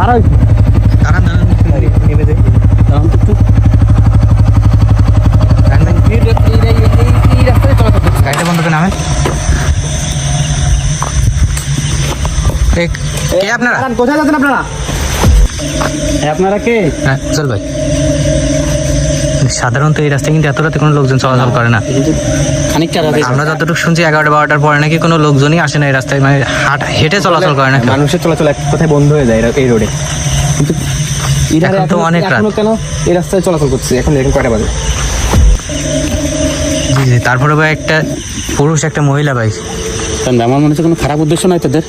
দাঁড়াও দাঁড়ান নেমে দে দাঁড়ান তো একটু এই রাস্তায় চলাচল করছে। গাড়িটা বন্ধ করে নামেন। কে আপনারা? দাঁড়ান, কোথায় যাচ্ছেন আপনারা? আপনারা কে? হ্যাঁ চল ভাই। সাধারণত এই রাস্তায় কিন্তু এত রাতে কোনো লোকজন চলাচল করে না। খানিকটা আমরা যতটুকু শুনছি 11টা-12টার পরে নাকি কোনো লোকজনই আসে না এই রাস্তায়, মানে হেঁটে চলাচল করে না কেউ। মানুষের চলাচল এক কথায় বন্ধ হয়ে যায় এই রোডে, কিন্তু এখন তো অনেক রাত। এখনো কেন এই রাস্তায় চলাচল করছে? এখন দেখুন কয়টা বাজে। জি জি, তারপরে ভাই একটা পুরুষ একটা মহিলা ভাই। আমার মনে হচ্ছে কোনো খারাপ উদ্দেশ্য নয় তাদের।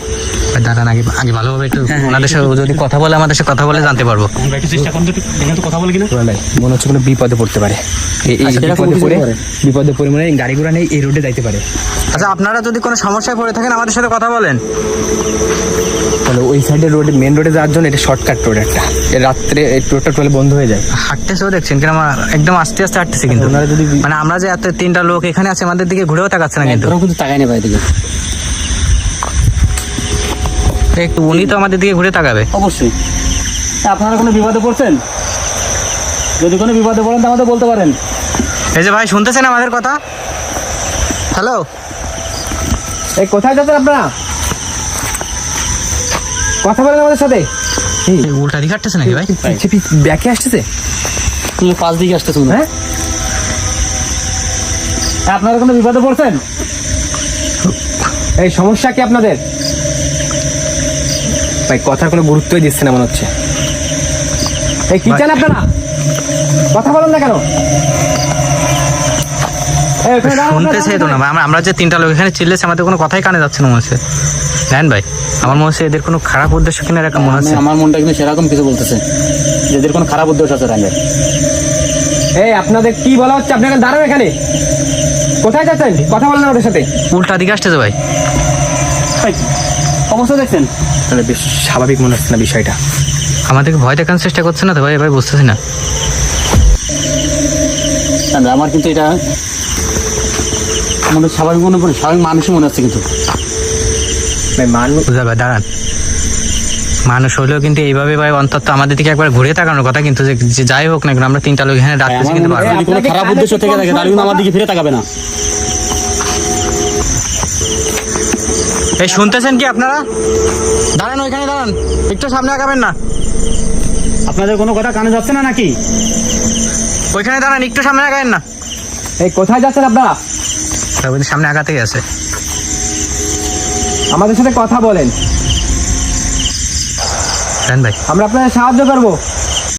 ভাই দাঁড়ান, আগে আগে ভালোভাবে একটু ওনাদের সাথে যদি কথা বলে আমাদের সাথে কথা বলে জানতে পারবো। চেষ্টা করুন তো কথা বলে কিনা মনে হচ্ছে কোনো বিপদে পড়তে পারে। এই বিপদে পড়ে মানে গাড়ি ঘোড়া নেই, এই রোডে যাইতে পারে। আচ্ছা আপনারা যদি কোনো সমস্যায় পড়ে থাকেন আমাদের সাথে কথা বলেন। তাহলে ওই সাইডের রোডে, মেন রোডে যাওয়ার জন্য এটা শর্টকাট রোড একটা। এই রাত্রে এই রোডটা টোটাল বন্ধ হয়ে যায়। হাঁটতেছেও দেখছেন কিনা, একদম আস্তে আস্তে হাঁটতেছে কিন্তু। ওনারা যদি মানে আমরা যে এত 3টা লোক এখানে আছে আমাদের দিকে ঘুরেও তাকাচ্ছে না কিন্তু। কিন্তু তাকায় নেই দিকে। একটু উনি তো আমাদের দিকে ঘুরে তাকাবে অবশ্যই। আপনারা কোনো বিপদে পড়ছেন? যদি কোনো বিপদে পড়েন তো আমাদের বলতে পারেন। এই যে ভাই শুনতেছেন আমাদের কথা? হ্যালো, এই কোথায় যাচ্ছেন আপনারা? কথা বলেন আমাদের সাথে। উল্টা দিকে হাঁটতেছে নাকি ভাই? ব্যাকে আসতেছে, তুমি পাশ দিকে আসতেছো। হ্যাঁ, আপনারা কোনো বিপদে পড়ছেন? এই সমস্যা কি আপনাদের? ভাই কথার কোনো গুরুত্বই দিচ্ছে না মনে হচ্ছে। এই কি চান আপনারা? কথা বলেন না কেন? শুনতেছে তো না ভাই, আমরা যে 3টা লোক এখানে চিল্লেছে আমাদের কোনো কথাই কানে যাচ্ছে না মনে হচ্ছে। জানেন ভাই, আমার মনে হচ্ছে এদের কোনো খারাপ উদ্দেশ্য কিনা এরকম মনে হচ্ছে। আমার মনটা কিন্তু সেরকম কিছু বলতেছে, এদের কোনো খারাপ উদ্দেশ্য আছে রাঙ্গের। এই আপনাদের কি বলা হচ্ছে? আপনারা দাঁড়ান এখানে। কোথায় যাচ্ছেন? কথা বলেন ওদের সাথে। উল্টা দিকে আসতেছে ভাই। অবস্থা দেখছেন? তাহলে বেশ স্বাভাবিক মনে হচ্ছে না বিষয়টা। আমাদেরকে ভয় দেখানোর চেষ্টা করছে না তো ভাই? ভাই বুঝতেছি না। আমার কিন্তু এটা মনে স্বাভাবিক মনে পড়ে, স্বাভাবিক মানুষই মনে হচ্ছে কিন্তু। মানুষ ভাই দাঁড়ান, মানুষ হলেও কিন্তু এইভাবে ভাই অন্তত আমাদের দিকে একবার ঘুরে তাকানোর কথা কিন্তু। যে যাই হোক না কেন আমরা 3টা লোক এখানে রাখতেছি কিন্তু পারবো। যদি কোনো খারাপ উদ্দেশ্য থেকে থাকে তাহলে কিন্তু আমার দিকে ফিরে তাকাবে না। এই শুনতেছেন কি আপনারা? দাঁড়ান, ওইখানে দাঁড়ান, একটু সামনে আগাবেন না। আপনাদের কোনো কথা কানে যাচ্ছে না নাকি? ওইখানে দাঁড়ান, একটু সামনে আগাবেন না। এই কোথায় যাচ্ছেন আপনারা? সামনে আগাতেই আছে। আমাদের সাথে কথা বলেন, ভাই আমরা আপনাদের সাহায্য করবো।